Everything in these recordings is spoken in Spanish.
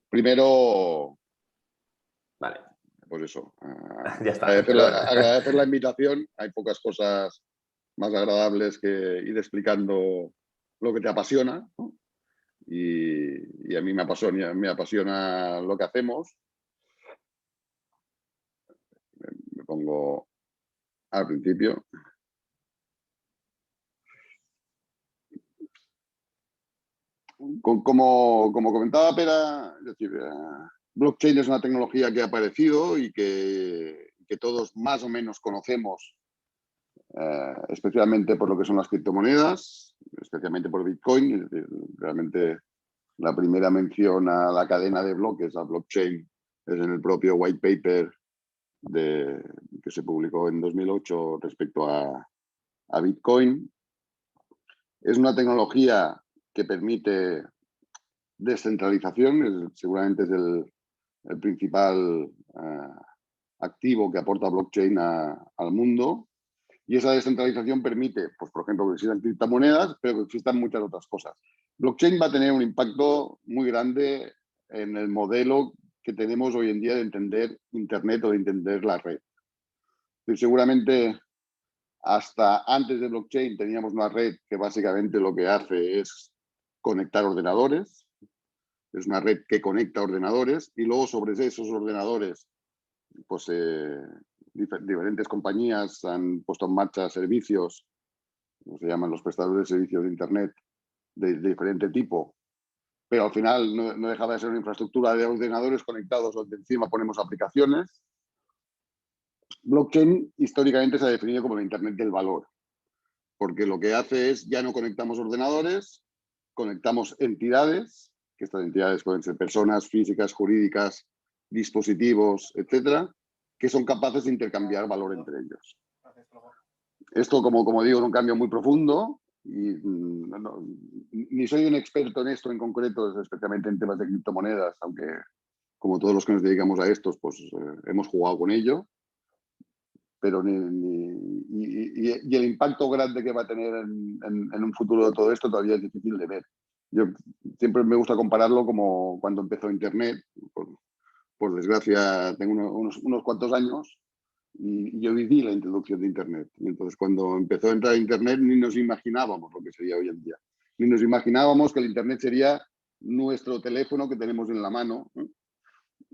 Primero, Vale. pues eso, Ya está. agradecer la invitación. Hay pocas cosas más agradables que ir explicando lo que te apasiona, ¿no? Y a mí me apasiona lo que hacemos. Me pongo al principio. Como comentaba Pera, es decir, blockchain es una tecnología que ha aparecido y que todos más o menos conocemos, especialmente por lo que son las criptomonedas, especialmente por Bitcoin. Es decir, realmente la primera mención a la cadena de bloques, a blockchain, es en el propio white paper que se publicó en 2008 respecto a Bitcoin. Es una tecnología que permite descentralización, seguramente es el principal activo que aporta blockchain al mundo. Y esa descentralización permite, pues, por ejemplo, que existan criptomonedas, pero que existan muchas otras cosas. Blockchain va a tener un impacto muy grande en el modelo que tenemos hoy en día de entender Internet o de entender la red. Y seguramente hasta antes de blockchain teníamos una red que básicamente lo que hace es conectar ordenadores. Es una red que conecta ordenadores y luego sobre esos ordenadores, pues diferentes compañías han puesto en marcha servicios, como se llaman los prestadores de servicios de Internet, de diferente tipo, pero al final no dejaba de ser una infraestructura de ordenadores conectados donde encima ponemos aplicaciones. Blockchain históricamente se ha definido como el Internet del valor, porque lo que hace es, ya no conectamos ordenadores, conectamos entidades, que estas entidades pueden ser personas físicas, jurídicas, dispositivos, etcétera, que son capaces de intercambiar valor entre ellos. Esto, como digo, es un cambio muy profundo y ni soy un experto en esto en concreto, especialmente en temas de criptomonedas, aunque como todos los que nos dedicamos a estos, pues hemos jugado con ello. Pero y el impacto grande que va a tener en un futuro de todo esto todavía es difícil de ver. Yo siempre me gusta compararlo como cuando empezó Internet. Por desgracia, tengo unos cuantos años y yo viví la introducción de Internet. Y entonces, cuando empezó a entrar Internet, ni nos imaginábamos lo que sería hoy en día. Ni nos imaginábamos que el Internet sería nuestro teléfono que tenemos en la mano, ¿no?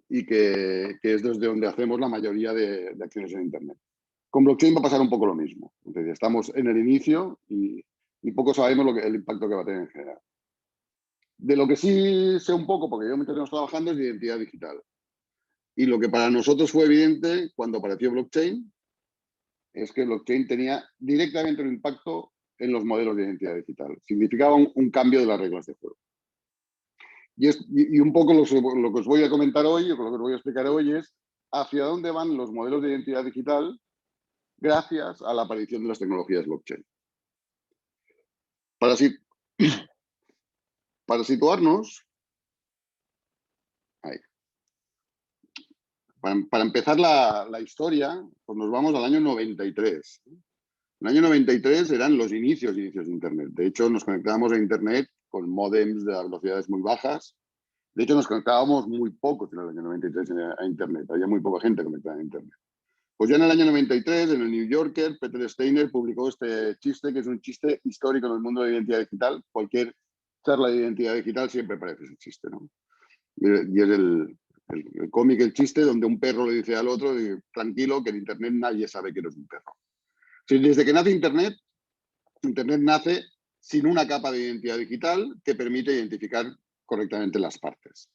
Y que es desde donde hacemos la mayoría de acciones en Internet. Con blockchain va a pasar un poco lo mismo. Entonces, estamos en el inicio y poco sabemos el impacto que va a tener en general. De lo que sí sé un poco, porque yo me estoy trabajando, es de identidad digital. Y lo que para nosotros fue evidente cuando apareció blockchain es que blockchain tenía directamente un impacto en los modelos de identidad digital. Significaba un cambio de las reglas de juego. Y un poco lo que os voy a comentar hoy, o lo que os voy a explicar hoy, es hacia dónde van los modelos de identidad digital gracias a la aparición de las tecnologías blockchain. Para situarnos, ahí. Para empezar la historia, pues nos vamos al año 93. El año 93 eran los inicios de Internet. De hecho, nos conectábamos a Internet con módems de velocidades muy bajas. De hecho, nos conectábamos muy pocos en el año 93 a Internet. Había muy poca gente conectada a Internet. Pues ya en el año 93, en el New Yorker, Peter Steiner publicó este chiste, que es un chiste histórico en el mundo de la identidad digital. Cualquier charla de identidad digital siempre aparece ese chiste, ¿no? Y es el cómic, el chiste, donde un perro le dice al otro, tranquilo, que en Internet nadie sabe que eres un perro. Sí, desde que nace Internet, Internet nace sin una capa de identidad digital que permite identificar correctamente las partes.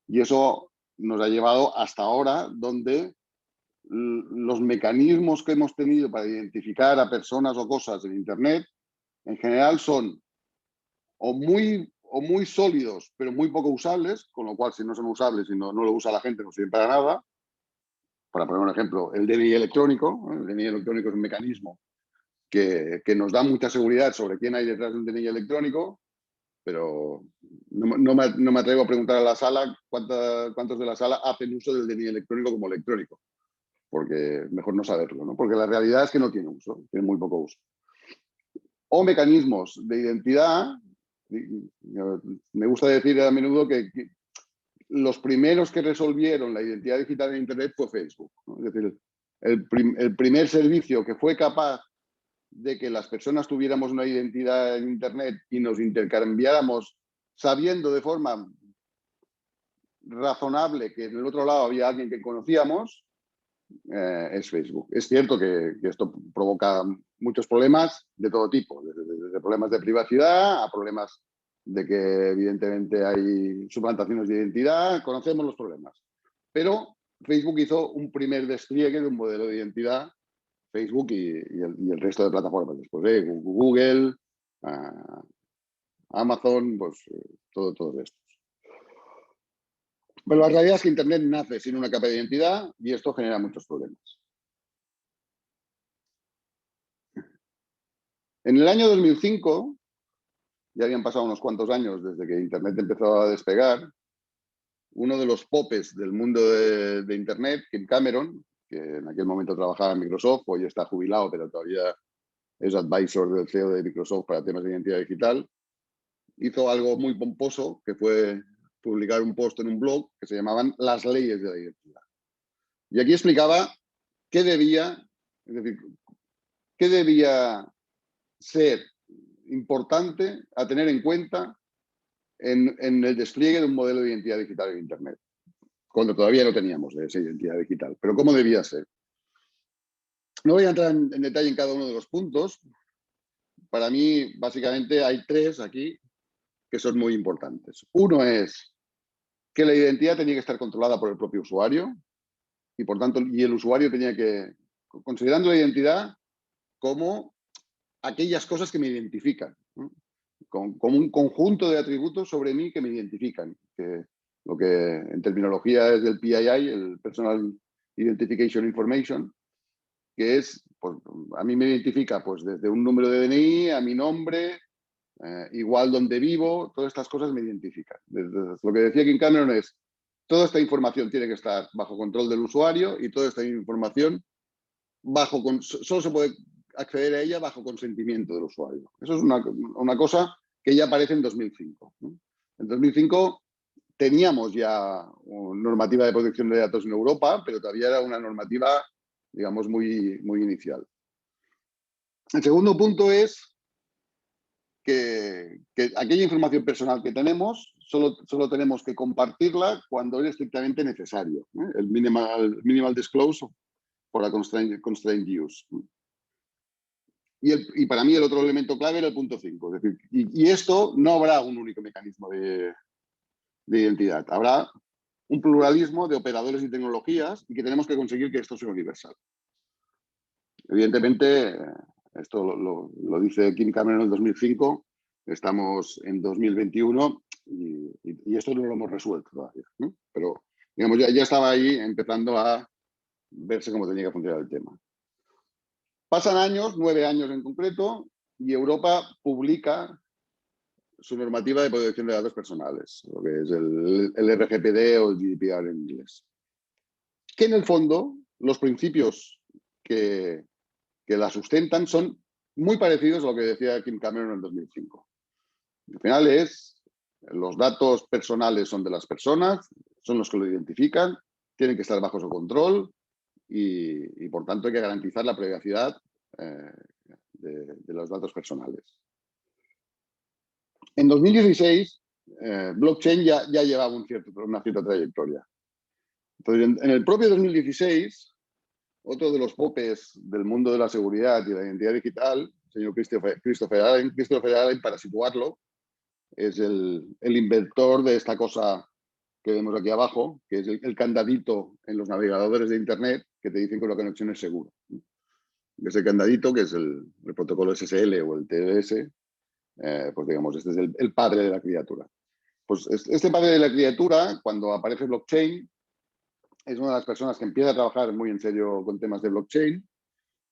Y eso nos ha llevado hasta ahora, donde los mecanismos que hemos tenido para identificar a personas o cosas en Internet, en general son o muy sólidos, pero muy poco usables, con lo cual, si no son usables y no lo usa la gente, no sirven para nada. Para poner un ejemplo, el DNI electrónico. El DNI electrónico es un mecanismo que nos da mucha seguridad sobre quién hay detrás de un DNI electrónico, pero no me atrevo a preguntar a la sala cuántos de la sala hacen uso del DNI electrónico como electrónico, porque mejor no saberlo, ¿no? Porque la realidad es que no tiene uso, tiene muy poco uso. O mecanismos de identidad. Me gusta decir a menudo que los primeros que resolvieron la identidad digital en Internet fue Facebook, ¿no? Es decir, el primer servicio que fue capaz de que las personas tuviéramos una identidad en Internet y nos intercambiáramos sabiendo de forma razonable que en el otro lado había alguien que conocíamos, es Facebook. Es cierto que esto provoca muchos problemas de todo tipo, desde problemas de privacidad a problemas de que evidentemente hay suplantaciones de identidad, conocemos los problemas. Pero Facebook hizo un primer despliegue de un modelo de identidad, Facebook y el resto de plataformas después, Google, Amazon, pues todos estos. Pero la realidad es que Internet nace sin una capa de identidad y esto genera muchos problemas. En el año 2005, ya habían pasado unos cuantos años desde que Internet empezó a despegar, uno de los popes del mundo de Internet, Kim Cameron, que en aquel momento trabajaba en Microsoft, hoy está jubilado, pero todavía es advisor del CEO de Microsoft para temas de identidad digital, hizo algo muy pomposo, que fue publicar un post en un blog que se llamaban Las leyes de la identidad. Y aquí explicaba qué debía, es decir, qué debía ser importante a tener en cuenta en el despliegue de un modelo de identidad digital en Internet, cuando todavía no teníamos esa identidad digital. Pero ¿cómo debía ser? No voy a entrar en detalle en cada uno de los puntos. Para mí, básicamente, hay tres aquí que son muy importantes. Uno es que la identidad tenía que estar controlada por el propio usuario y, por tanto, el usuario tenía que, considerando la identidad como aquellas cosas que me identifican, ¿no? Como un conjunto de atributos sobre mí que me identifican, que lo que en terminología es del PII, el Personal Identification Information, que es, pues, a mí me identifica pues, desde un número de DNI a mi nombre, igual donde vivo, todas estas cosas me identifican. Desde lo que decía Kim Cameron es, toda esta información tiene que estar bajo control del usuario y toda esta información solo se puede acceder a ella bajo consentimiento del usuario. Eso es una cosa que ya aparece en 2005, ¿no? En 2005 teníamos ya una normativa de protección de datos en Europa, pero todavía era una normativa, digamos, muy inicial. El segundo punto es que aquella información personal que tenemos solo tenemos que compartirla cuando es estrictamente necesario, ¿eh? El minimal disclosure por la constraint use. Y para mí el otro elemento clave era el punto 5. Es decir, y esto no habrá un único mecanismo de identidad. Habrá un pluralismo de operadores y tecnologías y que tenemos que conseguir que esto sea universal. Evidentemente, esto lo dice Kim Cameron en el 2005, estamos en 2021 y esto no lo hemos resuelto todavía, ¿no? Pero digamos, ya estaba ahí empezando a verse cómo tenía que funcionar el tema. Pasan años, 9 años en concreto, y Europa publica su normativa de protección de datos personales, lo que es el RGPD o el GDPR en inglés. Que en el fondo, los principios que la sustentan son muy parecidos a lo que decía Kim Cameron en el 2005. Al final los datos personales son de las personas, son los que lo identifican, tienen que estar bajo su control y por tanto hay que garantizar la privacidad de los datos personales. En 2016, blockchain ya llevaba una cierta trayectoria. Entonces, en el propio 2016, otro de los popes del mundo de la seguridad y la identidad digital, el señor Christopher Allen, para situarlo, es el inventor de esta cosa que vemos aquí abajo, que es el candadito en los navegadores de Internet que te dicen que la conexión es segura. Ese candadito, que es el protocolo SSL o el TLS, pues digamos, este es el padre de la criatura. Pues este padre de la criatura, cuando aparece blockchain, es una de las personas que empieza a trabajar muy en serio con temas de blockchain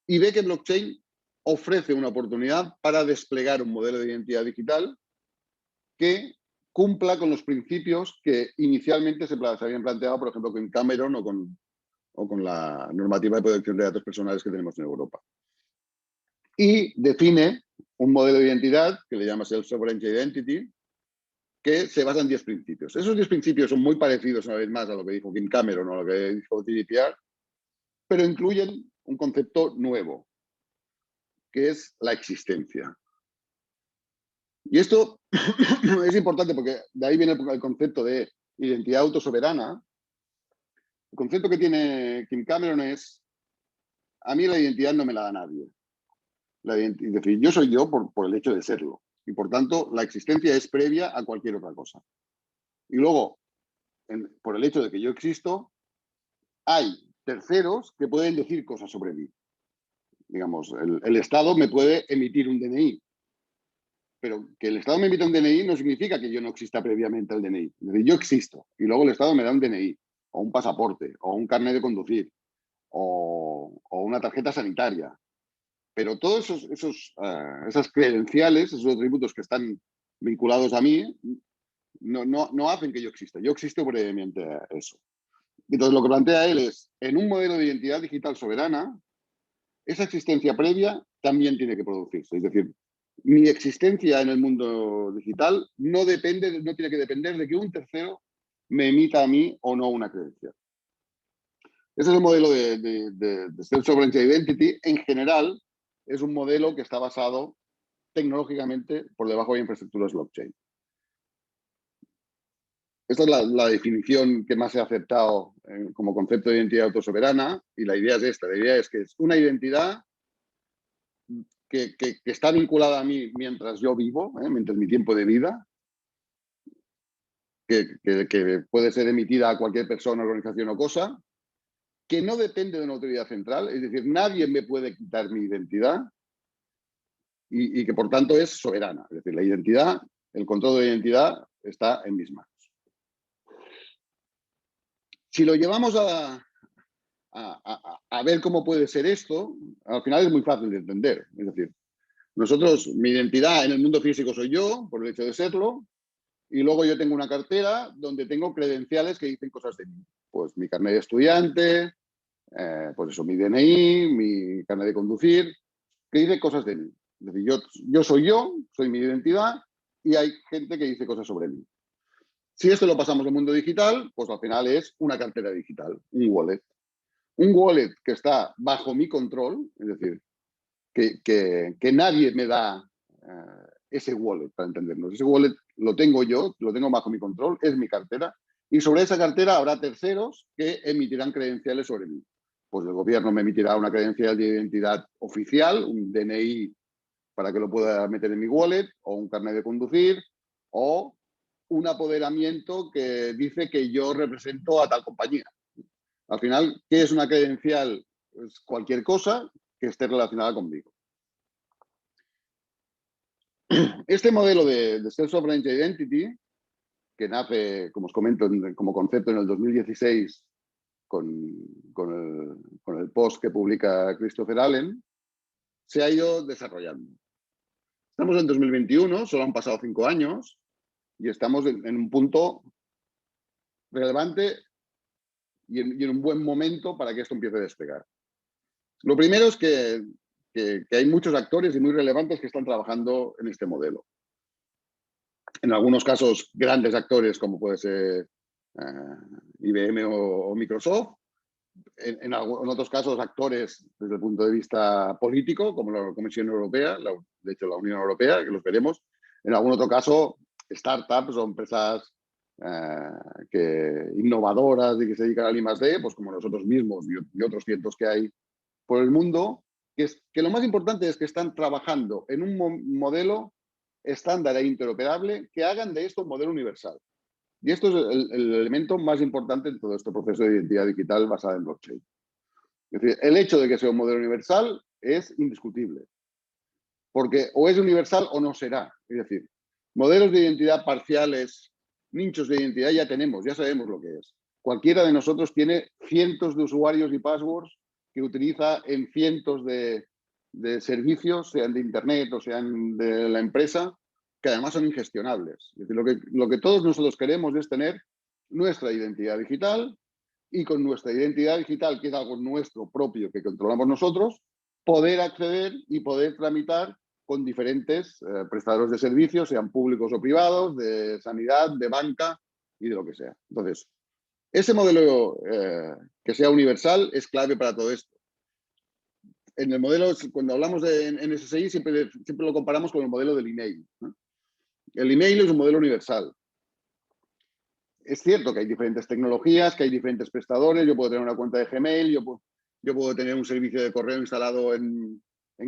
y ve que blockchain ofrece una oportunidad para desplegar un modelo de identidad digital que cumpla con los principios que inicialmente se habían planteado, por ejemplo, con Cameron o con la normativa de protección de datos personales que tenemos en Europa. Y define un modelo de identidad que le llama Self-Sovereign Identity, que se basa en 10 principios. Esos 10 principios son muy parecidos, una vez más, a lo que dijo Kim Cameron o a lo que dijo GDPR, pero incluyen un concepto nuevo, que es la existencia. Y esto es importante porque de ahí viene el concepto de identidad autosoberana. El concepto que tiene Kim Cameron es: a mí la identidad no me la da nadie. Es decir, yo soy yo por el hecho de serlo. Y por tanto, la existencia es previa a cualquier otra cosa. Y luego, por el hecho de que yo existo, hay terceros que pueden decir cosas sobre mí. Digamos, el Estado me puede emitir un DNI. Pero que el Estado me emita un DNI no significa que yo no exista previamente al DNI. Es decir, yo existo y luego el Estado me da un DNI, o un pasaporte, o un carnet de conducir, o una tarjeta sanitaria. Pero todos esas credenciales, esos atributos que están vinculados a mí, no hacen que yo exista. Yo existo previamente a eso. Entonces, lo que plantea él es: en un modelo de identidad digital soberana, esa existencia previa también tiene que producirse. Es decir, mi existencia en el mundo digital no tiene que depender de que un tercero me emita a mí o no una credencial. Ese es el modelo de Self-Sovereignty Identity. En general, es un modelo que está basado tecnológicamente por debajo de infraestructuras blockchain. Esta es la definición que más se ha aceptado como concepto de identidad autosoberana, y la idea es esta. La idea es que es una identidad que está vinculada a mí mientras yo vivo, mientras mi tiempo de vida, que puede ser emitida a cualquier persona, organización o cosa, que no depende de una autoridad central, es decir, nadie me puede quitar mi identidad y que por tanto es soberana. Es decir, la identidad, el control de la identidad está en mis manos. Si lo llevamos a ver cómo puede ser esto, al final es muy fácil de entender. Es decir, mi identidad en el mundo físico soy yo, por el hecho de serlo, y luego yo tengo una cartera donde tengo credenciales que dicen cosas de mí. Pues mi carnet de estudiante, pues eso, mi DNI, mi carnet de conducir, que dice cosas de mí. Es decir, yo, soy mi identidad, y hay gente que dice cosas sobre mí. Si esto lo pasamos al mundo digital, pues al final es una cartera digital, un wallet. Un wallet que está bajo mi control, es decir, que nadie me da ese wallet, para entendernos. Ese wallet lo tengo yo, lo tengo bajo mi control, es mi cartera, y sobre esa cartera habrá terceros que emitirán credenciales sobre mí. Pues el gobierno me emitirá una credencial de identidad oficial, un DNI para que lo pueda meter en mi wallet, o un carnet de conducir, o un apoderamiento que dice que yo represento a tal compañía. Al final, ¿qué es una credencial? Pues cualquier cosa que esté relacionada conmigo. Este modelo de Self-Sovereignty Identity, que nace, como os comento, como concepto en el 2016 con el post que publica Christopher Allen, se ha ido desarrollando. Estamos en 2021, solo han pasado 5 años, y estamos en un punto relevante y en un buen momento para que esto empiece a despegar. Lo primero es que hay muchos actores y muy relevantes que están trabajando en este modelo. En algunos casos, grandes actores como puede ser IBM o Microsoft. En otros casos, actores desde el punto de vista político, como la Comisión Europea, de hecho la Unión Europea, que los veremos. En algún otro caso, startups o empresas innovadoras y que se dedican al I+D, pues como nosotros mismos y otros cientos que hay por el mundo, que lo más importante es que están trabajando en un modelo estándar e interoperable que hagan de esto un modelo universal. Y esto es el elemento más importante en todo este proceso de identidad digital basada en blockchain. Es decir, el hecho de que sea un modelo universal es indiscutible, porque o es universal o no será. Es decir, modelos de identidad parciales, nichos de identidad ya tenemos, ya sabemos lo que es. Cualquiera de nosotros tiene cientos de usuarios y passwords que utiliza en cientos de servicios, sean de Internet o sean de la empresa, que además son ingestionables. Es decir, lo que todos nosotros queremos es tener nuestra identidad digital, y con nuestra identidad digital, que es algo nuestro propio que controlamos nosotros, poder acceder y poder tramitar con diferentes prestadores de servicios, sean públicos o privados, de sanidad, de banca y de lo que sea. Entonces, ese modelo que sea universal es clave para todo esto. En el modelo, cuando hablamos de NSSI, siempre lo comparamos con el modelo del email, ¿no? El email es un modelo universal. Es cierto que hay diferentes tecnologías, que hay diferentes prestadores. Yo puedo tener una cuenta de Gmail, yo puedo tener un servicio de correo instalado en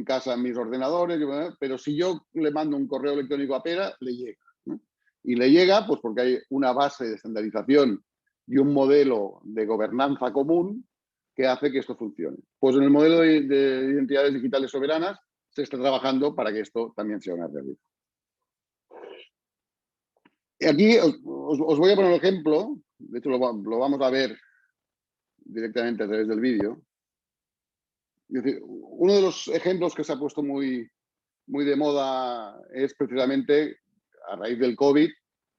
casa en mis ordenadores, pero si yo le mando un correo electrónico a Pera, le llega, ¿no? Y le llega pues porque hay una base de estandarización y un modelo de gobernanza común que hace que esto funcione. Pues en el modelo de identidades digitales soberanas se está trabajando para que esto también sea una realidad. Y aquí os voy a poner un ejemplo, de hecho lo vamos a ver directamente a través del vídeo. Es decir, uno de los ejemplos que se ha puesto muy de moda es precisamente, a raíz del COVID,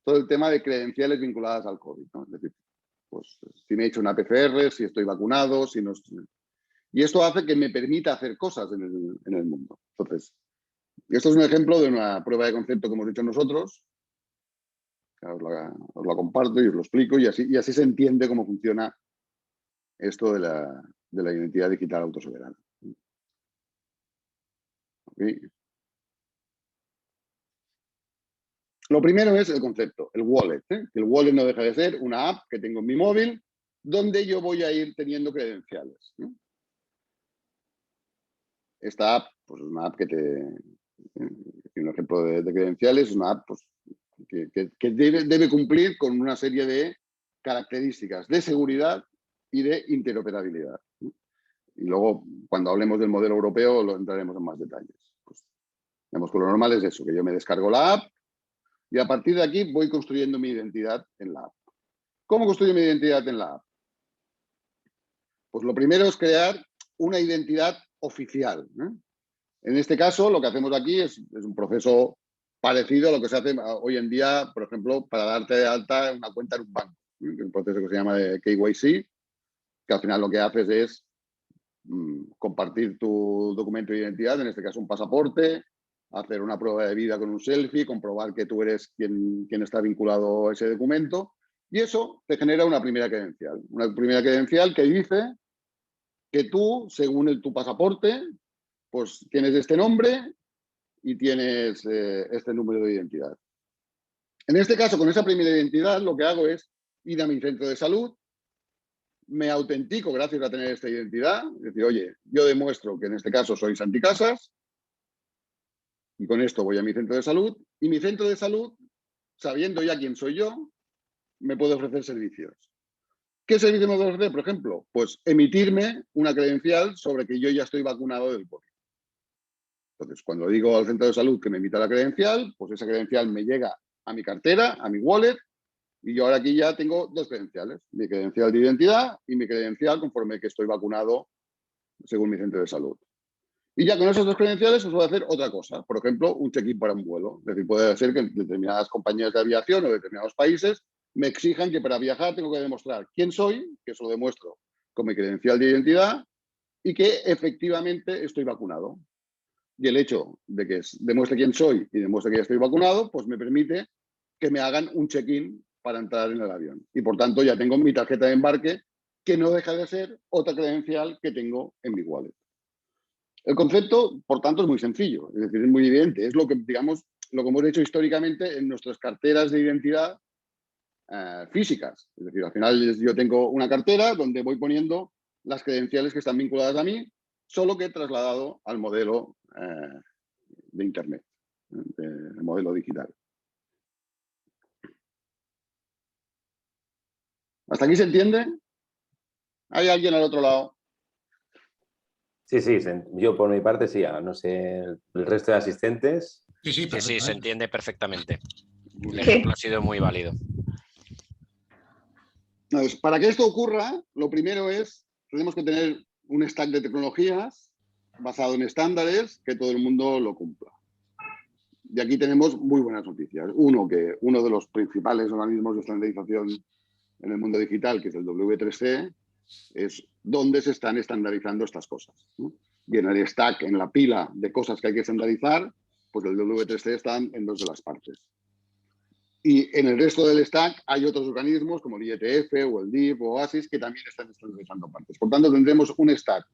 todo el tema de credenciales vinculadas al COVID, ¿no? Es decir, pues si me he hecho una PCR, si estoy vacunado, si no estoy... Y esto hace que me permita hacer cosas en el mundo. Entonces, esto es un ejemplo de una prueba de concepto que hemos hecho nosotros. Os la comparto y os lo explico y así se entiende cómo funciona esto de la identidad digital autosoberana. ¿Okay? Lo primero es el concepto, el wallet. El wallet no deja de ser una app que tengo en mi móvil donde yo voy a ir teniendo credenciales, ¿no? Esta app, pues es una app que un ejemplo de credenciales, es una app pues, que debe cumplir con una serie de características de seguridad y de interoperabilidad, ¿no? Y luego, cuando hablemos del modelo europeo, lo entraremos en más detalles. Pues, digamos que lo normal es eso, que yo me descargo la app y a partir de aquí voy construyendo mi identidad en la app. ¿Cómo construyo mi identidad en la app? Pues lo primero es crear una identidad oficial, ¿no? En este caso, lo que hacemos aquí es un proceso parecido a lo que se hace hoy en día, por ejemplo, para darte de alta una cuenta en un banco, ¿no? Un proceso que se llama de KYC, que al final lo que haces es compartir tu documento de identidad, en este caso un pasaporte, hacer una prueba de vida con un selfie, comprobar que tú eres quien está vinculado a ese documento, y eso te genera una primera credencial. Una primera credencial que dice que tú, según tu pasaporte, pues tienes este nombre y tienes este número de identidad. En este caso, con esa primera identidad, lo que hago es ir a mi centro de salud, me autentico gracias a tener esta identidad, es decir, oye, yo demuestro que en este caso soy Santi Casas y con esto voy a mi centro de salud y mi centro de salud, sabiendo ya quién soy yo, me puede ofrecer servicios. ¿Qué servicio me puede ofrecer? Por ejemplo, pues emitirme una credencial sobre que yo ya estoy vacunado del COVID. Entonces, cuando digo al centro de salud que me emita la credencial, pues esa credencial me llega a mi cartera, a mi wallet, y yo ahora aquí ya tengo dos credenciales, mi credencial de identidad y mi credencial conforme que estoy vacunado según mi centro de salud. Y ya con esas dos credenciales os voy a hacer otra cosa, por ejemplo, un check-in para un vuelo. Es decir, puede ser que en determinadas compañías de aviación o determinados países me exijan que para viajar tengo que demostrar quién soy, que eso lo demuestro con mi credencial de identidad, y que efectivamente estoy vacunado. Y el hecho de que demuestre quién soy y demuestre que ya estoy vacunado, pues me permite que me hagan un check-in para entrar en el avión. Y por tanto ya tengo mi tarjeta de embarque, que no deja de ser otra credencial que tengo en mi wallet. El concepto, por tanto, es muy sencillo, es decir, es muy evidente. Es lo que, digamos, lo que hemos hecho históricamente en nuestras carteras de identidad físicas. Es decir, al final yo tengo una cartera donde voy poniendo las credenciales que están vinculadas a mí, solo que he trasladado al modelo de Internet, el modelo digital. ¿Hasta aquí se entiende? ¿Hay alguien al otro lado? Sí, yo por mi parte sí, no sé, el resto de asistentes. Sí, se entiende perfectamente. El Sí. ejemplo ha sido muy válido. Entonces, para que esto ocurra, lo primero es, tenemos que tener un stack de tecnologías basado en estándares que todo el mundo lo cumpla. Y aquí tenemos muy buenas noticias. Uno de los principales organismos de estandarización en el mundo digital, que es el W3C, es donde se están estandarizando estas cosas, ¿no? Viene el stack en la pila de cosas que hay que estandarizar pues el W3C está en 2 de las partes. Y en el resto del stack hay otros organismos como el IETF o el DIF o OASIS que también están estandarizando partes. Por tanto, tendremos un stack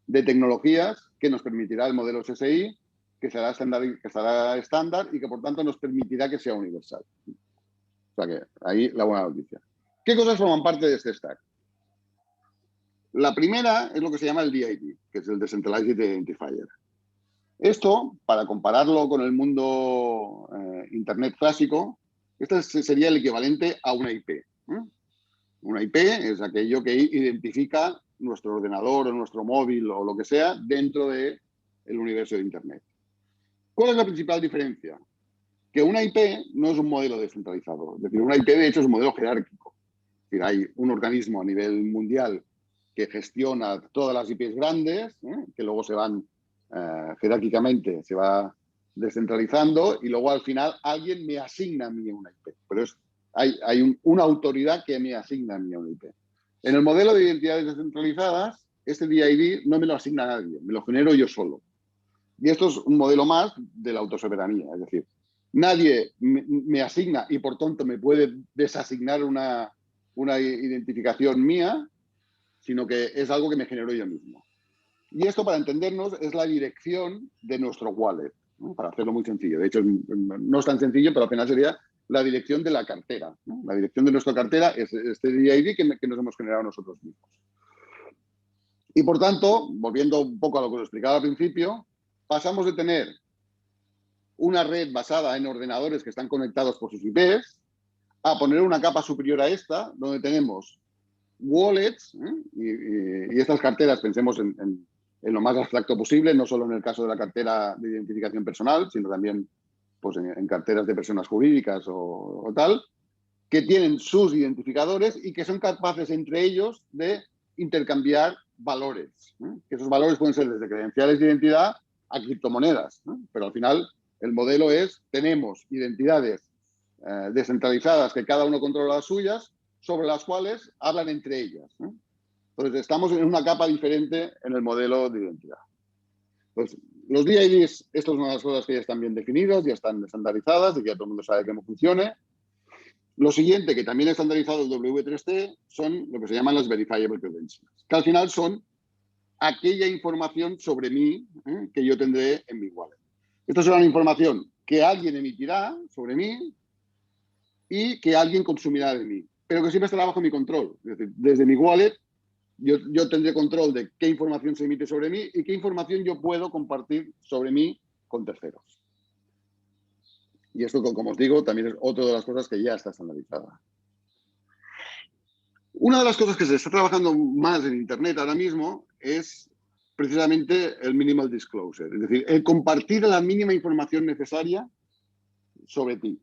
de tecnologías que nos permitirá el modelo SSI, que será estándar y que por tanto nos permitirá que sea universal. O sea que ahí la buena noticia. ¿Qué cosas forman parte de este stack? La primera es lo que se llama el DID, que es el Decentralized Identifier. Esto, para compararlo con el mundo Internet clásico, esto sería el equivalente a una IP. Una IP es aquello que identifica nuestro ordenador o nuestro móvil o lo que sea dentro del universo de Internet. ¿Cuál es la principal diferencia? Que una IP no es un modelo descentralizado. Es decir, una IP de hecho es un modelo jerárquico. Es decir, hay un organismo a nivel mundial que gestiona todas las IPs grandes, que luego se van jerárquicamente, se va descentralizando y luego al final alguien me asigna a mí una IP. Pero hay una autoridad que me asigna a mí una IP. En el modelo de identidades descentralizadas, este DID no me lo asigna a nadie, me lo genero yo solo. Y esto es un modelo más de la autosoberanía, es decir, nadie me asigna y por tanto me puede desasignar una identificación mía, sino que es algo que me genero yo mismo. Y esto, para entendernos, es la dirección de nuestro wallet, ¿no? Para hacerlo muy sencillo. De hecho, no es tan sencillo, pero al final sería la dirección de la cartera, ¿no? La dirección de nuestra cartera es este DID que nos hemos generado nosotros mismos. Y por tanto, volviendo un poco a lo que os explicaba al principio, pasamos de tener una red basada en ordenadores que están conectados por sus IPs a poner una capa superior a esta, donde tenemos wallets, y estas carteras pensemos en lo más abstracto posible, no solo en el caso de la cartera de identificación personal, sino también pues, en carteras de personas jurídicas o tal, que tienen sus identificadores y que son capaces entre ellos de intercambiar valores. Que esos valores pueden ser desde credenciales de identidad a criptomonedas, pero al final el modelo es, tenemos identidades descentralizadas que cada uno controla las suyas, sobre las cuales hablan entre ellas. Entonces, estamos en una capa diferente en el modelo de identidad. Entonces, los DIDs, esto es una de las cosas que ya están bien definidas, ya están estandarizadas y que ya todo el mundo sabe cómo funciona. Lo siguiente, que también ha estandarizado el W3C, son lo que se llaman las Verifiable Credentials, que al final son aquella información sobre mí que yo tendré en mi wallet. Esto será una información que alguien emitirá sobre mí y que alguien consumirá de mí, pero que siempre estará bajo mi control. Es decir, desde mi wallet yo tendré control de qué información se emite sobre mí y qué información yo puedo compartir sobre mí con terceros. Y esto, como os digo, también es otra de las cosas que ya está estandarizada. Una de las cosas que se está trabajando más en Internet ahora mismo es precisamente el minimal disclosure, es decir, el compartir la mínima información necesaria sobre ti.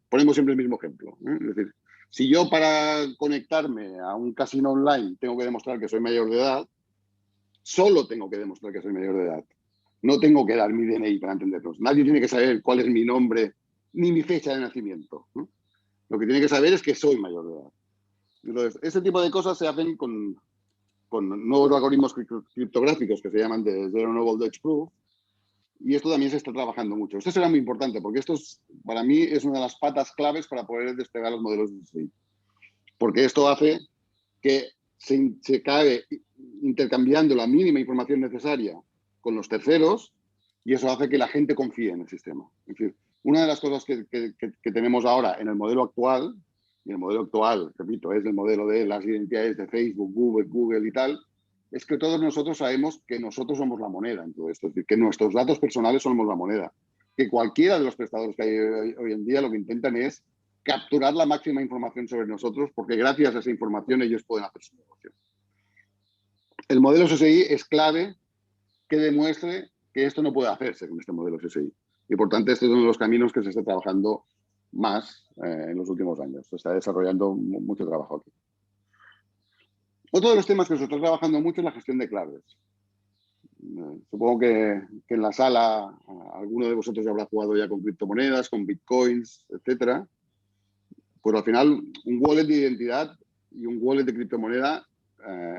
Ponemos siempre el mismo ejemplo. Es decir, si yo para conectarme a un casino online tengo que demostrar que soy mayor de edad, solo tengo que demostrar que soy mayor de edad. No tengo que dar mi DNI para entendernos. Nadie tiene que saber cuál es mi nombre ni mi fecha de nacimiento. Lo que tiene que saber es que soy mayor de edad. Entonces, este tipo de cosas se hacen con nuevos algoritmos criptográficos que se llaman de Zero Knowledge Dutch Proof. Y esto también se está trabajando mucho. Esto será muy importante porque esto para mí es una de las patas claves para poder despegar los modelos de SSI. Porque esto hace que se acabe intercambiando la mínima información necesaria con los terceros y eso hace que la gente confíe en el sistema. Es decir, una de las cosas que tenemos ahora en el modelo actual, y el modelo actual, repito, es el modelo de las identidades de Facebook, Google y tal, es que todos nosotros sabemos que nosotros somos la moneda en todo esto, es decir, que nuestros datos personales somos la moneda, que cualquiera de los prestadores que hay hoy en día lo que intentan es capturar la máxima información sobre nosotros, porque gracias a esa información ellos pueden hacer su negocio. El modelo SSI es clave que demuestre que esto no puede hacerse con este modelo SSI. Y por tanto, este es uno de los caminos que se está trabajando más en los últimos años. Se está desarrollando mucho trabajo aquí. Otro de los temas que se está trabajando mucho es la gestión de claves. Supongo que en la sala alguno de vosotros habrá jugado ya con criptomonedas, con bitcoins, etcétera. Pues al final un wallet de identidad y un wallet de criptomoneda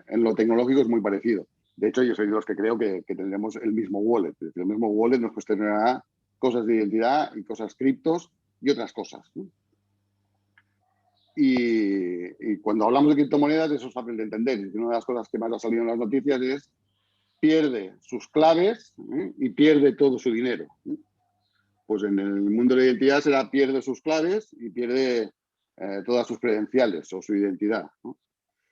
en lo tecnológico es muy parecido. De hecho, yo soy de los que creo que tendremos el mismo wallet. Es decir, el mismo wallet nos cuestionará cosas de identidad y cosas criptos y otras cosas, ¿no? Y cuando hablamos de criptomonedas, eso es fácil de entender. Y una de las cosas que más ha salido en las noticias es pierde sus claves, ¿eh? Y pierde todo su dinero, ¿eh? Pues en el mundo de la identidad será pierde sus claves y pierde todas sus credenciales o su identidad, ¿no?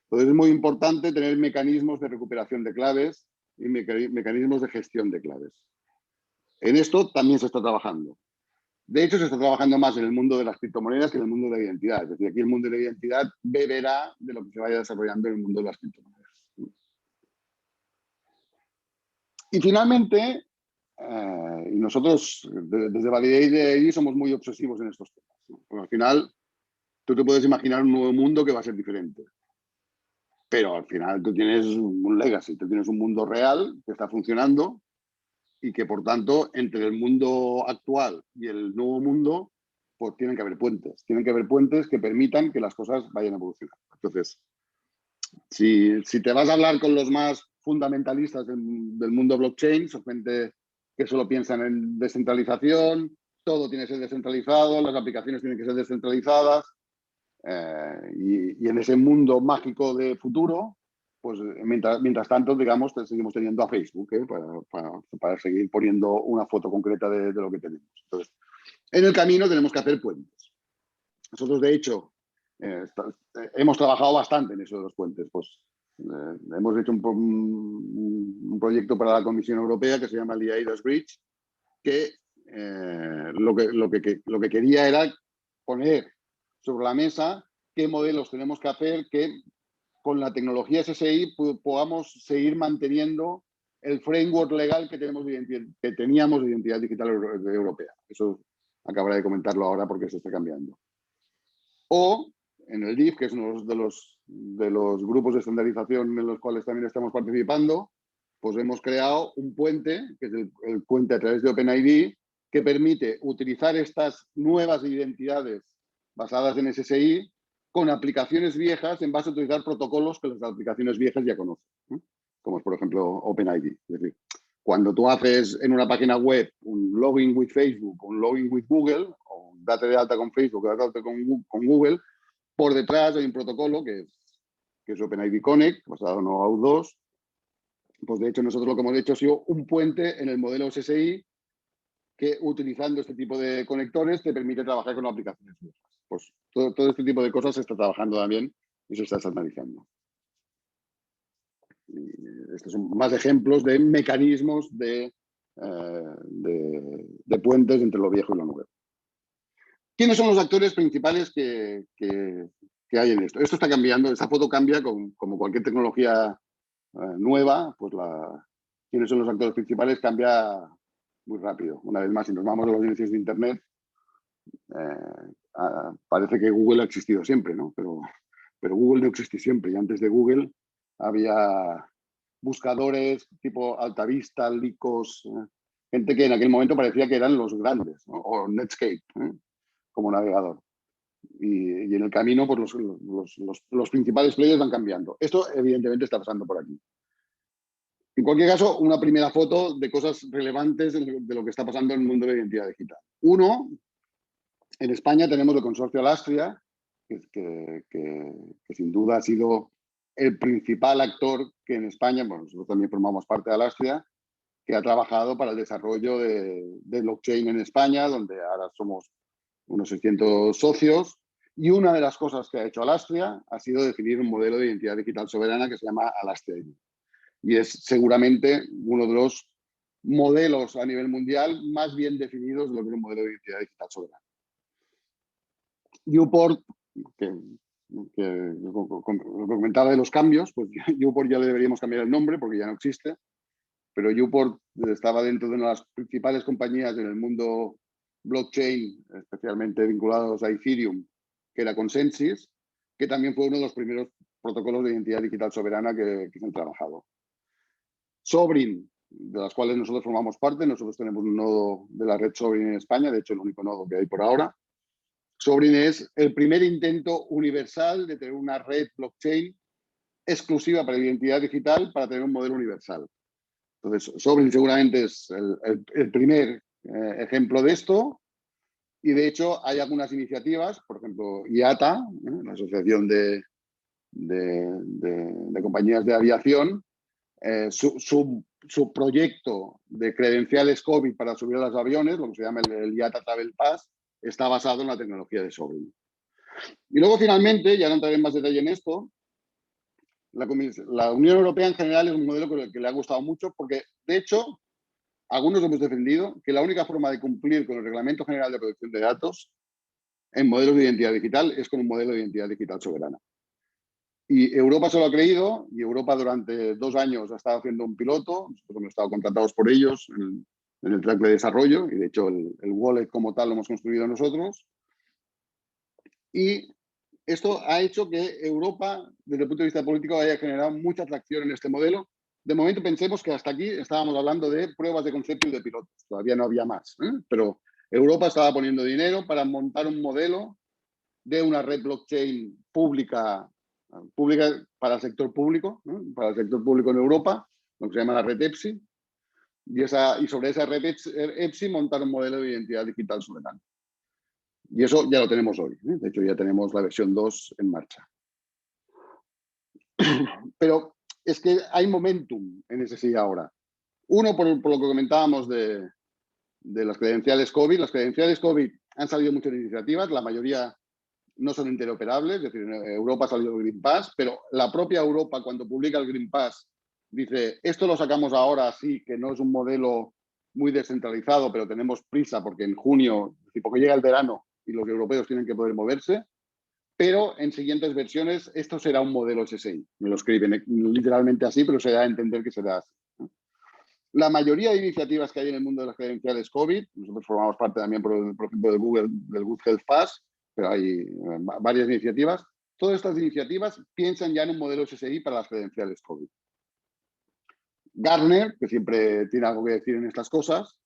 Entonces es muy importante tener mecanismos de recuperación de claves y mecanismos de gestión de claves. En esto también se está trabajando. De hecho, se está trabajando más en el mundo de las criptomonedas que en el mundo de la identidad. Es decir, aquí el mundo de la identidad beberá de lo que se vaya desarrollando en el mundo de las criptomonedas. Y finalmente, y nosotros desde Validate somos muy obsesivos en estos temas, ¿no? Porque al final, tú te puedes imaginar un nuevo mundo que va a ser diferente. Pero al final tú tienes un legacy, tú tienes un mundo real que está funcionando y que, por tanto, entre el mundo actual y el nuevo mundo, pues tienen que haber puentes. Tienen que haber puentes que permitan que las cosas vayan evolucionando. Entonces, si te vas a hablar con los más fundamentalistas del mundo blockchain, son gente que solo piensan en descentralización, todo tiene que ser descentralizado, las aplicaciones tienen que ser descentralizadas, y en ese mundo mágico de futuro, pues mientras tanto, digamos, seguimos teniendo a Facebook, ¿eh? para seguir poniendo una foto concreta de lo que tenemos. Entonces, en el camino tenemos que hacer puentes. Nosotros, de hecho, hemos trabajado bastante en eso de los puentes. Pues, hemos hecho un proyecto para la Comisión Europea que se llama el eIDAS Bridge, que lo que quería era poner sobre la mesa qué modelos tenemos que hacer que con la tecnología SSI podamos seguir manteniendo el framework legal que teníamos de identidad digital europea. Eso acabaré de comentarlo ahora porque se está cambiando. O en el DIF, que es uno de los grupos de estandarización en los cuales también estamos participando, pues hemos creado un puente, que es el puente a través de OpenID, que permite utilizar estas nuevas identidades basadas en SSI con aplicaciones viejas en base a utilizar protocolos que las aplicaciones viejas ya conocen, ¿no? Como es, por ejemplo, OpenID. Es decir, cuando tú haces en una página web un login with Facebook, un login with Google, o date de alta con Facebook, date de alta con Google, por detrás hay un protocolo que es OpenID Connect, basado en OAuth 2. Pues de hecho nosotros lo que hemos hecho ha sido un puente en el modelo SSI que, utilizando este tipo de conectores, te permite trabajar con aplicaciones viejas. Pues todo este tipo de cosas se está trabajando también y se está estandarizando. Estos son más ejemplos de mecanismos de puentes entre lo viejo y lo nuevo. ¿Quiénes son los actores principales que hay en esto? Esto está cambiando, esta foto cambia como cualquier tecnología nueva, pues quiénes son los actores principales cambia muy rápido. Una vez más, si nos vamos a los inicios de Internet, parece que Google ha existido siempre, ¿no? Pero Google no existió siempre, y antes de Google había buscadores tipo Altavista, Lycos, gente que en aquel momento parecía que eran los grandes, ¿no? O Netscape, como navegador. Y en el camino, pues los principales players van cambiando. Esto, evidentemente, está pasando por aquí. En cualquier caso, una primera foto de cosas relevantes de lo que está pasando en el mundo de la identidad digital. Uno, en España tenemos el consorcio Alastria, que sin duda ha sido el principal actor que en España, bueno, nosotros también formamos parte de Alastria, que ha trabajado para el desarrollo de blockchain en España, donde ahora somos unos 600 socios. Y una de las cosas que ha hecho Alastria ha sido definir un modelo de identidad digital soberana que se llama Alastria ID. Y es seguramente uno de los modelos a nivel mundial más bien definidos de lo que es un modelo de identidad digital soberana. Uport, que comentaba de los cambios, pues Uport ya le deberíamos cambiar el nombre porque ya no existe, pero Uport estaba dentro de una de las principales compañías en el mundo blockchain, especialmente vinculados a Ethereum, que era Consensus, que también fue uno de los primeros protocolos de identidad digital soberana que se han trabajado. Sobrin, de las cuales nosotros formamos parte, nosotros tenemos un nodo de la red Sobrin en España, de hecho el único nodo que hay por ahora. Sobrin es el primer intento universal de tener una red blockchain exclusiva para identidad digital para tener un modelo universal. Entonces, Sovereign seguramente es el primer ejemplo de esto, y de hecho hay algunas iniciativas, por ejemplo, IATA, la Asociación de Compañías de Aviación, su proyecto de credenciales COVID para subir a los aviones, lo que se llama el IATA Travel Pass, está basado en la tecnología de Sovereign. Y luego, finalmente, ya no entraré en más detalle en esto, la Unión Europea en general es un modelo que le ha gustado mucho porque, de hecho, algunos hemos defendido que la única forma de cumplir con el Reglamento General de Protección de Datos en modelos de identidad digital es con un modelo de identidad digital soberana. Y Europa se lo ha creído, y Europa durante 2 años ha estado haciendo un piloto. Nosotros hemos estado contratados por ellos en el track de desarrollo, y de hecho el wallet como tal lo hemos construido nosotros. Y esto ha hecho que Europa, desde el punto de vista político, haya generado mucha atracción en este modelo. De momento pensemos que hasta aquí estábamos hablando de pruebas de concepto y de pilotos. Todavía no había más, pero Europa estaba poniendo dinero para montar un modelo de una red blockchain pública para el sector público, para el sector público en Europa, lo que se llama la red EPSI, y sobre esa red EPSI montar un modelo de identidad digital soberana. Y eso ya lo tenemos hoy. De hecho, ya tenemos la versión 2 en marcha. Pero es que hay momentum en ese sí ahora. Uno, por lo que comentábamos de las credenciales COVID. Las credenciales COVID han salido muchas iniciativas, la mayoría no son interoperables, es decir, Europa ha salido del Green Pass, pero la propia Europa, cuando publica el Green Pass, dice, esto lo sacamos ahora, sí, que no es un modelo muy descentralizado, pero tenemos prisa porque en junio, porque llega el verano y los europeos tienen que poder moverse, pero en siguientes versiones esto será un modelo SSI. Me lo escriben literalmente así, pero se da a entender que será así. La mayoría de iniciativas que hay en el mundo de las credenciales COVID, nosotros formamos parte también, por ejemplo, del Good Health Pass, pero hay varias iniciativas. Todas estas iniciativas piensan ya en un modelo SSI para las credenciales COVID. Gartner, que siempre tiene algo que decir en estas cosas,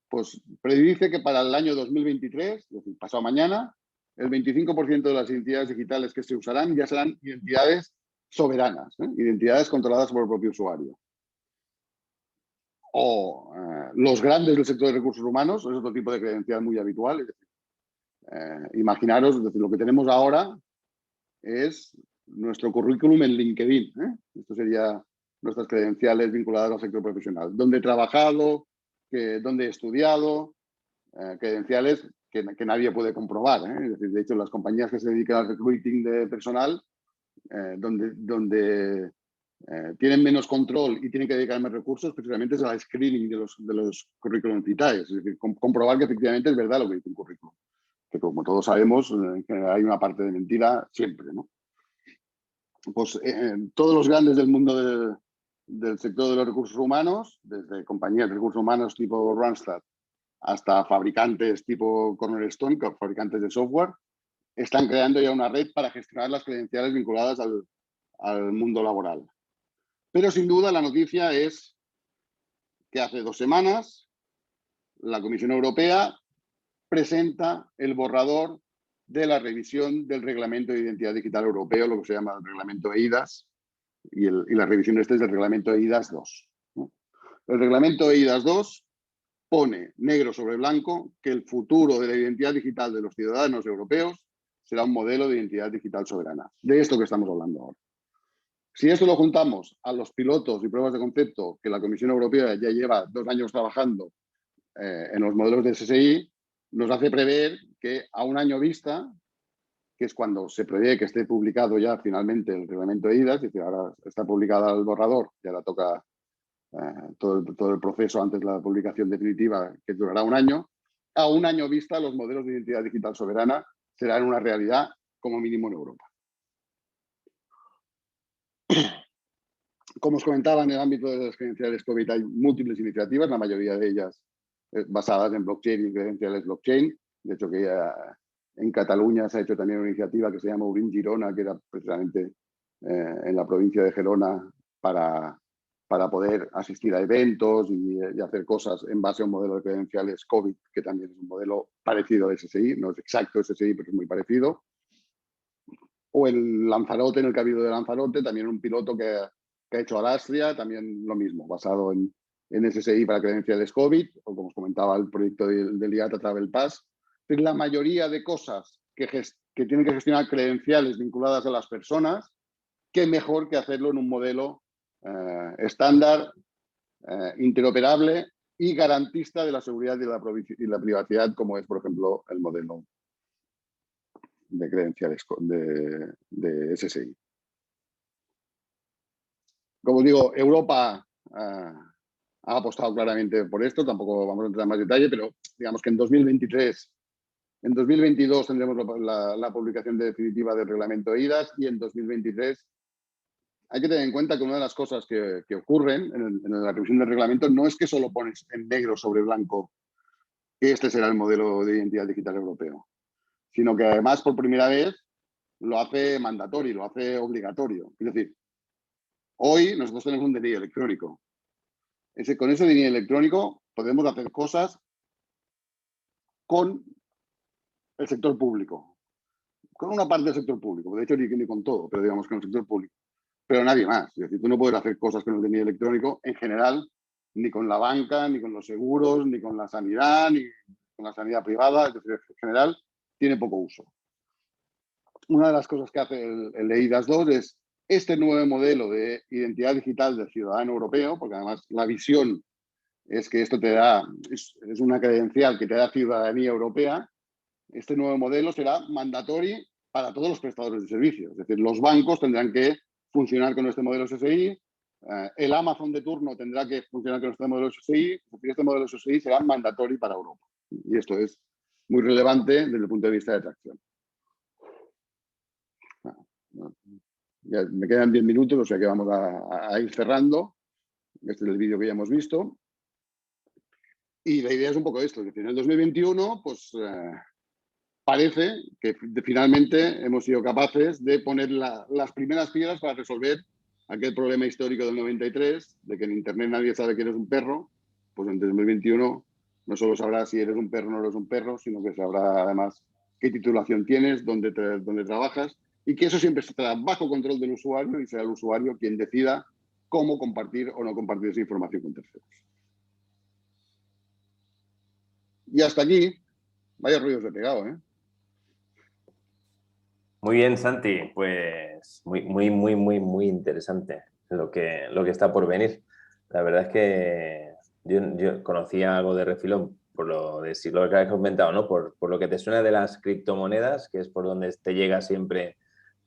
pues predice que para el año 2023, es decir, pasado mañana, el 25% de las identidades digitales que se usarán ya serán identidades soberanas, identidades controladas por el propio usuario. O los grandes del sector de recursos humanos, es otro tipo de credencial muy habitual. Es decir, imaginaros, es decir, lo que tenemos ahora es nuestro currículum en LinkedIn. Esto sería nuestras credenciales vinculadas al sector profesional. Dónde he trabajado, dónde he estudiado, credenciales que nadie puede comprobar. Es decir, de hecho, las compañías que se dedican al recruiting de personal, donde tienen menos control y tienen que dedicar más recursos, precisamente es al screening de los currículum vitae, es decir, comprobar que efectivamente es verdad lo que dice un currículum. Que como todos sabemos, hay una parte de mentira siempre, ¿no? Pues todos los grandes del mundo del sector de los recursos humanos, desde compañías de recursos humanos tipo Randstad hasta fabricantes tipo Cornerstone, fabricantes de software, están creando ya una red para gestionar las credenciales vinculadas al mundo laboral. Pero sin duda la noticia es que hace 2 semanas la Comisión Europea presenta el borrador de la revisión del Reglamento de Identidad Digital Europeo, lo que se llama el Reglamento EIDAS, y la revisión es del Reglamento EIDAS 2. El Reglamento EIDAS 2 pone negro sobre blanco que el futuro de la identidad digital de los ciudadanos europeos será un modelo de identidad digital soberana. De esto que estamos hablando ahora. Si esto lo juntamos a los pilotos y pruebas de concepto que la Comisión Europea ya lleva 2 años trabajando en los modelos de SSI, nos hace prever que a 1 año vista, que es cuando se prevé que esté publicado ya finalmente el reglamento de IDAS, es decir, ahora está publicado el borrador, ya la toca todo el proceso antes de la publicación definitiva, que durará 1 año, a 1 año vista los modelos de identidad digital soberana serán una realidad como mínimo en Europa. Como os comentaba, en el ámbito de las credenciales COVID hay múltiples iniciativas, la mayoría de ellas basadas en blockchain y credenciales blockchain. De hecho, que en Cataluña se ha hecho también una iniciativa que se llama Obrim Girona, que era precisamente en la provincia de Gerona para poder asistir a eventos y hacer cosas en base a un modelo de credenciales COVID, que también es un modelo parecido al SSI, no es exacto SSI, pero es muy parecido. O el Lanzarote, en el que ha habido de Lanzarote, también un piloto que ha hecho Alastria, también lo mismo, basado en SSI para credenciales COVID, o como os comentaba, el proyecto del IATA Travel Pass. Es la mayoría de cosas que tienen que gestionar credenciales vinculadas a las personas, qué mejor que hacerlo en un modelo estándar, interoperable y garantista de la seguridad y la privacidad, como es, por ejemplo, el modelo de credenciales de SSI. Como digo, Europa ha apostado claramente por esto, tampoco vamos a entrar en más detalle, pero digamos que en 2023, en 2022 tendremos la publicación definitiva del reglamento de IDAS, y en 2023 hay que tener en cuenta que una de las cosas que ocurren en la revisión del reglamento no es que solo pones en negro sobre blanco que este será el modelo de identidad digital europeo, sino que además por primera vez lo hace mandatorio, lo hace obligatorio. Es decir, hoy nosotros tenemos un DNI electrónico. Con ese DNI electrónico podemos hacer cosas con el sector público, con una parte del sector público, de hecho ni con todo, pero digamos con el sector público, pero nadie más. Es decir, tú no puedes hacer cosas con el DNI electrónico en general, ni con la banca, ni con los seguros, ni con la sanidad, ni con la sanidad privada. Es decir, en general tiene poco uso. Una de las cosas que hace el eIDAS 2 es este nuevo modelo de identidad digital del ciudadano europeo, porque además la visión es que esto es una credencial que te da ciudadanía europea. Este nuevo modelo será mandatorio para todos los prestadores de servicios. Es decir, los bancos tendrán que funcionar con este modelo SSI, el Amazon de turno tendrá que funcionar con este modelo SSI, es decir, este modelo SSI será mandatorio para Europa. Y esto es muy relevante desde el punto de vista de tracción. Ya me quedan 10 minutos, o sea que vamos a ir cerrando. Este es el vídeo que ya hemos visto. Y la idea es un poco esto, es decir, en el 2021, pues parece que finalmente hemos sido capaces de poner las primeras piedras para resolver aquel problema histórico del 93, de que en Internet nadie sabe quién es un perro. Pues en 2021 no solo sabrás si eres un perro o no eres un perro, sino que sabrá además qué titulación tienes, dónde trabajas, y que eso siempre estará bajo control del usuario y será el usuario quien decida cómo compartir o no compartir esa información con terceros. Y hasta aquí, vaya ruidos de pegado, ¿eh? Muy bien, Santi, pues muy interesante lo que está por venir. La verdad es que yo conocía algo de refilón por lo que has comentado, ¿no? Por lo que te suena de las criptomonedas, que es por donde te llega siempre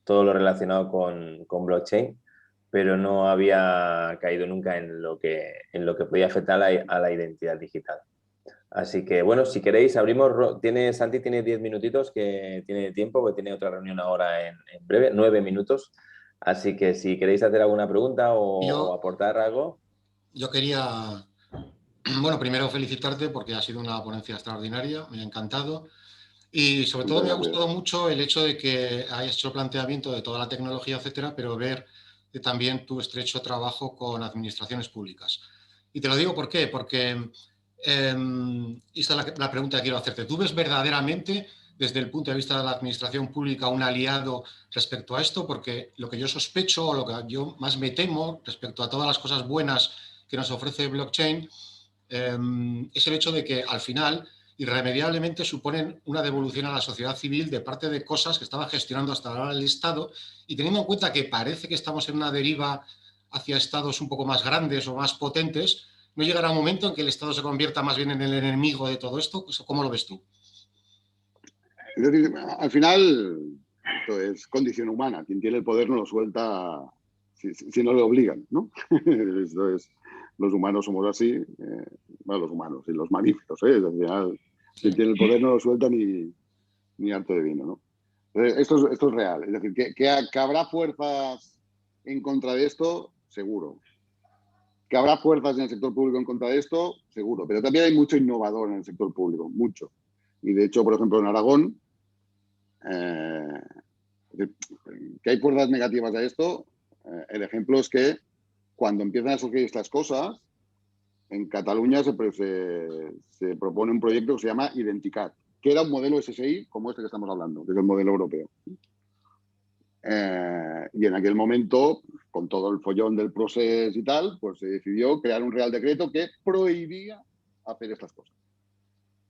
todo lo relacionado con blockchain, pero no había caído nunca en lo que podía afectar a la identidad digital. Así que, bueno, si queréis, abrimos. Santi tiene 10 minutitos que tiene tiempo, porque tiene otra reunión ahora en breve, 9 minutos. Así que si queréis hacer alguna pregunta o aportar algo. Yo quería, bueno, primero felicitarte porque ha sido una ponencia extraordinaria, me ha encantado. Y sobre todo me ha gustado mucho el hecho de que hayas hecho el planteamiento de toda la tecnología, etcétera, pero ver también tu estrecho trabajo con administraciones públicas. Y te lo digo ¿por qué? Porque esta es la pregunta que quiero hacerte. ¿Tú ves verdaderamente, desde el punto de vista de la administración pública, un aliado respecto a esto? Porque lo que yo sospecho, o lo que yo más me temo respecto a todas las cosas buenas que nos ofrece blockchain, es el hecho de que al final irremediablemente suponen una devolución a la sociedad civil de parte de cosas que estaba gestionando hasta ahora el Estado, y teniendo en cuenta que parece que estamos en una deriva hacia estados un poco más grandes o más potentes, ¿no llegará un momento en que el Estado se convierta más bien en el enemigo de todo esto? ¿Cómo lo ves tú? Es decir, al final esto es condición humana. Quien tiene el poder no lo suelta si no le obligan, ¿no? Esto es, los humanos somos así, bueno, los humanos y los mamíferos, ¿eh? Al final, quien tiene el poder no lo suelta ni harto de vino, ¿no? Esto es real. Es decir, que habrá fuerzas en contra de esto, seguro. Que habrá fuerzas en el sector público en contra de esto, seguro. Pero también hay mucho innovador en el sector público, mucho. Y de hecho, por ejemplo, en Aragón, que hay fuerzas negativas a esto, el ejemplo es que cuando empiezan a surgir estas cosas, en Cataluña se propone un proyecto que se llama Identicat, que era un modelo SSI como este que estamos hablando, que es el modelo europeo. Y en aquel momento, con todo el follón del proceso y tal, pues se decidió crear un Real Decreto que prohibía hacer estas cosas.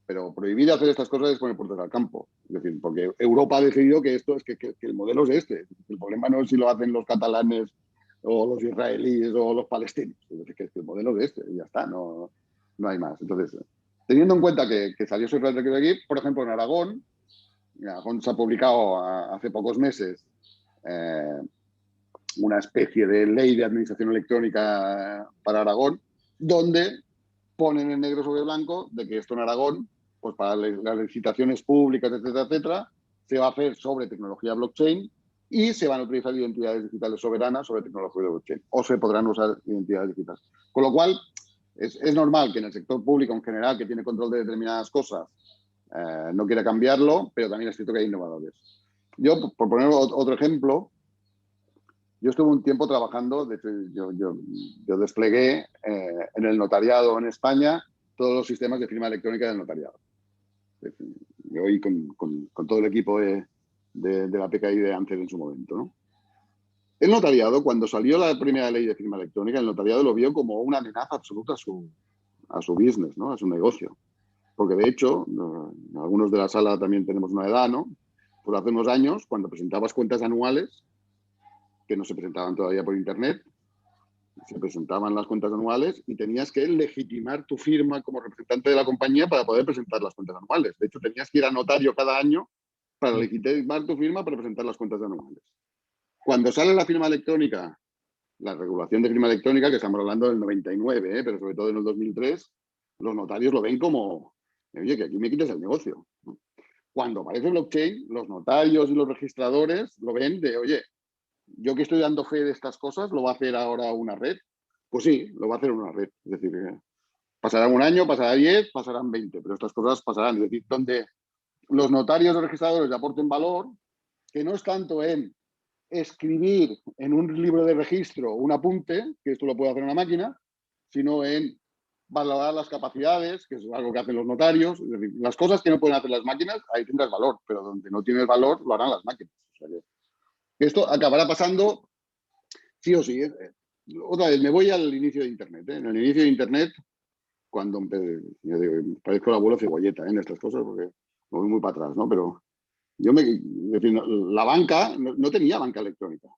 Pero prohibir hacer estas cosas es poner puertas al campo. Es decir, porque Europa ha decidido que esto es que el modelo es este. El problema no es si lo hacen los catalanes o los israelíes o los palestinos. Es decir, que el modelo es este y ya está, no hay más. Entonces, teniendo en cuenta que salió ese Real Decreto aquí, por ejemplo, en Aragón se ha publicado hace pocos meses una especie de ley de administración electrónica para Aragón, donde ponen en negro sobre blanco de que esto en Aragón, pues para las licitaciones públicas, etcétera, etcétera, se va a hacer sobre tecnología blockchain y se van a utilizar identidades digitales soberanas sobre tecnología de blockchain, o se podrán usar identidades digitales. Con lo cual, es normal que en el sector público en general, que tiene control de determinadas cosas, no quiera cambiarlo, pero también es cierto que hay innovadores. Yo, por poner otro ejemplo, yo estuve un tiempo trabajando, de hecho, yo desplegué en el notariado en España todos los sistemas de firma electrónica del notariado. Yo y con todo el equipo de la PKI de ANCER en su momento, ¿no? El notariado, cuando salió la primera ley de firma electrónica, el notariado lo vio como una amenaza absoluta a su business, ¿no? A su negocio. Porque de hecho, algunos de la sala también tenemos una edad, ¿no? Pues hace unos años, cuando presentabas cuentas anuales, que no se presentaban todavía por internet, se presentaban las cuentas anuales y tenías que legitimar tu firma como representante de la compañía para poder presentar las cuentas anuales. De hecho, tenías que ir a notario cada año para legitimar tu firma para presentar las cuentas anuales. Cuando sale la firma electrónica, la regulación de firma electrónica, que estamos hablando del 99, pero sobre todo en el 2003, los notarios lo ven como, oye, que aquí me quites el negocio. Cuando aparece blockchain, los notarios y los registradores lo ven de, oye, yo que estoy dando fe de estas cosas, ¿lo va a hacer ahora una red? Pues sí, lo va a hacer una red. Es decir, pasarán un año, pasará 10, pasarán 20, pero estas cosas pasarán. Es decir, donde los notarios o registradores aporten valor, que no es tanto en escribir en un libro de registro un apunte, que esto lo puede hacer una máquina, sino en valorar las capacidades, que es algo que hacen los notarios. Es decir, las cosas que no pueden hacer las máquinas, ahí tendrás valor, pero donde no tienes valor, lo harán las máquinas. O sea que esto acabará pasando sí o sí. Otra vez, me voy al inicio de Internet. En el inicio de Internet, cuando empecé, yo digo, parezco el abuelo cebolleta en estas cosas, porque me voy muy para atrás, ¿no? Pero la banca no tenía banca electrónica.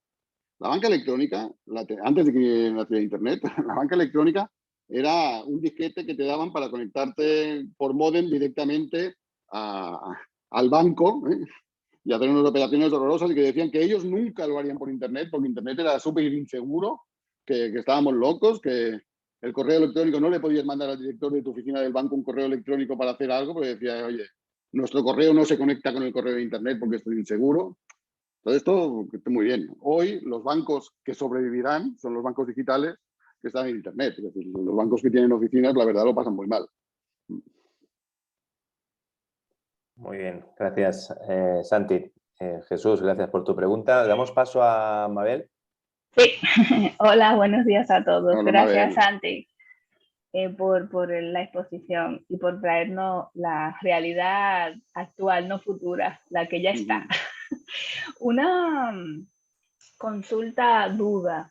La banca electrónica, antes de que naciera Internet, la banca electrónica era un disquete que te daban para conectarte por módem directamente al banco, ¿eh? Y hacer unas operaciones horrorosas y que decían que ellos nunca lo harían por Internet, porque Internet era súper inseguro, que estábamos locos, que el correo electrónico no le podías mandar al director de tu oficina del banco un correo electrónico para hacer algo, porque decía, oye, nuestro correo no se conecta con el correo de Internet porque esto es inseguro. Todo esto está muy bien. Hoy los bancos que sobrevivirán son los bancos digitales que están en Internet. Es decir, los bancos que tienen oficinas, la verdad, lo pasan muy mal. Muy bien, gracias, Santi. Jesús, gracias por tu pregunta. Damos paso a Mabel. Sí, hola, buenos días a todos. Hola, Gracias, Mabel. Santi, por la exposición y por traernos la realidad actual, no futura, la que ya está. Una consulta, duda.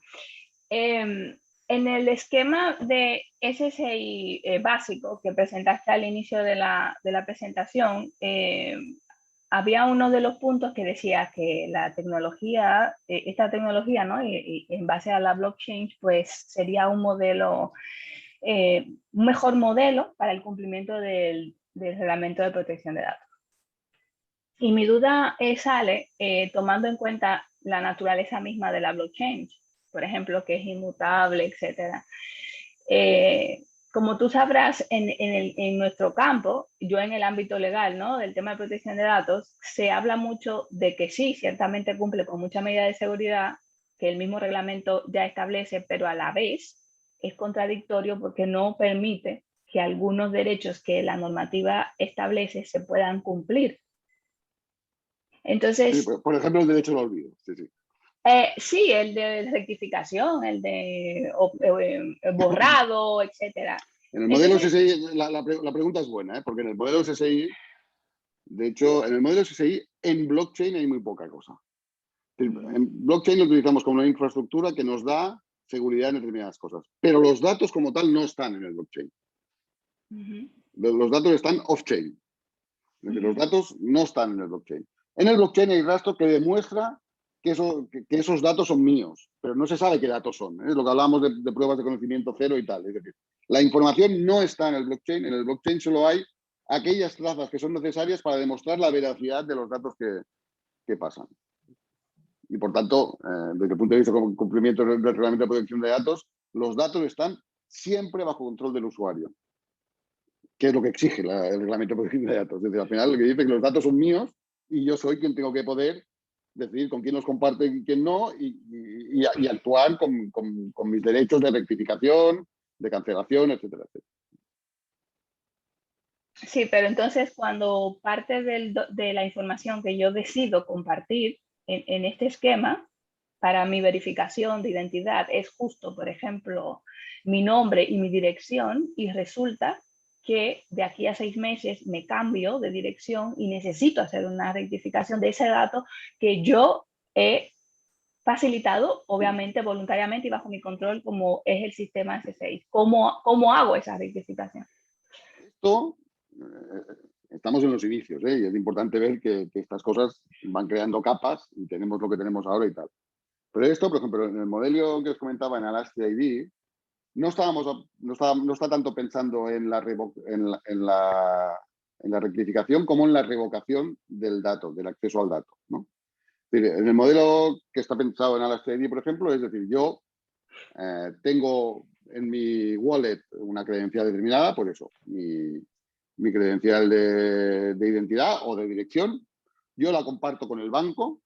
En el esquema de SSI básico que presentaste al inicio de la presentación, había uno de los puntos que decía que la tecnología, esta tecnología, ¿no? Y en base a la blockchain, pues sería un modelo, un mejor modelo para el cumplimiento del reglamento de protección de datos. Y mi duda sale tomando en cuenta la naturaleza misma de la blockchain, por ejemplo, que es inmutable, etcétera. Como tú sabrás, en nuestro campo, yo en el ámbito legal, ¿no? Del tema de protección de datos, se habla mucho de que sí, ciertamente cumple con mucha medida de seguridad que el mismo reglamento ya establece, pero a la vez es contradictorio porque no permite que algunos derechos que la normativa establece se puedan cumplir. Entonces, Sí, por ejemplo, el derecho al olvido. Sí, sí. Sí, el de rectificación, el de borrado, etcétera. En el modelo SSI, la pregunta es buena, ¿eh? Porque en el modelo SSI, de hecho, en el modelo SSI, en blockchain hay muy poca cosa. En blockchain lo utilizamos como una infraestructura que nos da seguridad en determinadas cosas, pero los datos como tal no están en el blockchain. Los datos están off-chain. Es decir, los datos no están en el blockchain. En el blockchain hay rastro que demuestra que esos datos son míos, pero no se sabe qué datos son. Es lo que hablábamos de pruebas de conocimiento cero y tal. Es decir, la información no está en el blockchain. En el blockchain solo hay aquellas trazas que son necesarias para demostrar la veracidad de los datos que pasan. Y por tanto, desde el punto de vista de cumplimiento del reglamento de protección de datos, los datos están siempre bajo control del usuario, que es lo que exige el reglamento de protección de datos. Es decir, al final lo que dice que los datos son míos y yo soy quien tengo que poder decidir con quién los comparte y quién no, y actuar con mis derechos de rectificación, de cancelación, etcétera, etcétera. Sí, pero entonces cuando parte de la información que yo decido compartir en este esquema, para mi verificación de identidad es justo, por ejemplo, mi nombre y mi dirección, y resulta que de aquí a 6 meses me cambio de dirección y necesito hacer una rectificación de ese dato que yo he facilitado, obviamente, voluntariamente y bajo mi control, como es el sistema S6. ¿Cómo hago esa rectificación? Esto, estamos en los inicios, y es importante ver que estas cosas van creando capas y tenemos lo que tenemos ahora y tal. Pero esto, por ejemplo, en el modelo que os comentaba en Elastic ID, no está tanto pensando en la rectificación como en la revocación del dato, del acceso al dato, ¿no? En el modelo que está pensado en Elastic ID, por ejemplo, es decir, yo tengo en mi wallet una credencial determinada, por eso, mi credencial de identidad o de dirección, yo la comparto con el banco.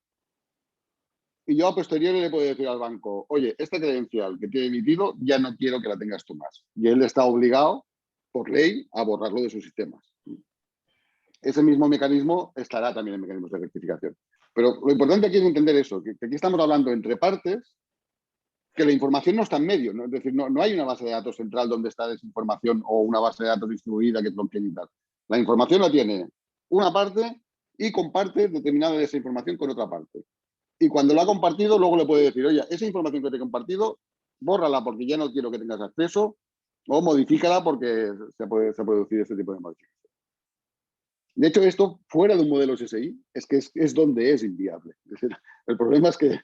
Y yo a posteriori le puedo decir al banco, oye, esta credencial que te he emitido ya no quiero que la tengas tú más. Y él está obligado, por ley, a borrarlo de sus sistemas. Ese mismo mecanismo estará también en mecanismos de rectificación. Pero lo importante aquí es entender eso, que aquí estamos hablando entre partes, que la información no está en medio, ¿no? Es decir, no hay una base de datos central donde está esa información o una base de datos distribuida que es blockchain y tal. La información la tiene una parte y comparte determinada de esa información con otra parte. Y cuando lo ha compartido, luego le puede decir, oye, esa información que te he compartido, bórrala porque ya no quiero que tengas acceso, o modifícala porque se puede producir este tipo de modificación. De hecho, esto fuera de un modelo SSI es donde es inviable. Es decir, el problema es que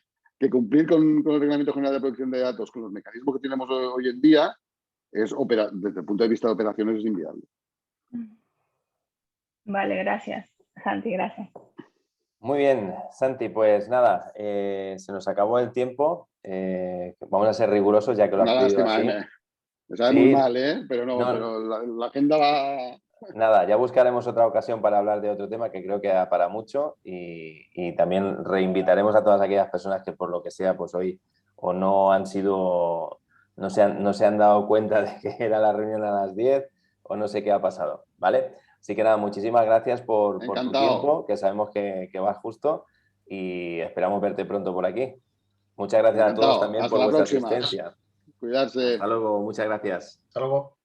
cumplir con el Reglamento General de Protección de Datos, con los mecanismos que tenemos hoy en día, desde el punto de vista de operaciones es inviable. Vale, gracias, Santi, gracias. Muy bien, Santi, pues nada, se nos acabó el tiempo. Vamos a ser rigurosos ya que lo has pedido así. Me sabe muy mal, pero pero la agenda va... Nada, ya buscaremos otra ocasión para hablar de otro tema que creo que da para mucho y también reinvitaremos a todas aquellas personas que por lo que sea, pues hoy o no han sido, no se han dado cuenta de que era la reunión a las 10 o no sé qué ha pasado, ¿vale? Así que nada, muchísimas gracias por tu tiempo, que sabemos que vas justo y esperamos verte pronto por aquí. Muchas gracias a todos también por vuestra asistencia. Cuidarse. Hasta luego, muchas gracias. Hasta luego.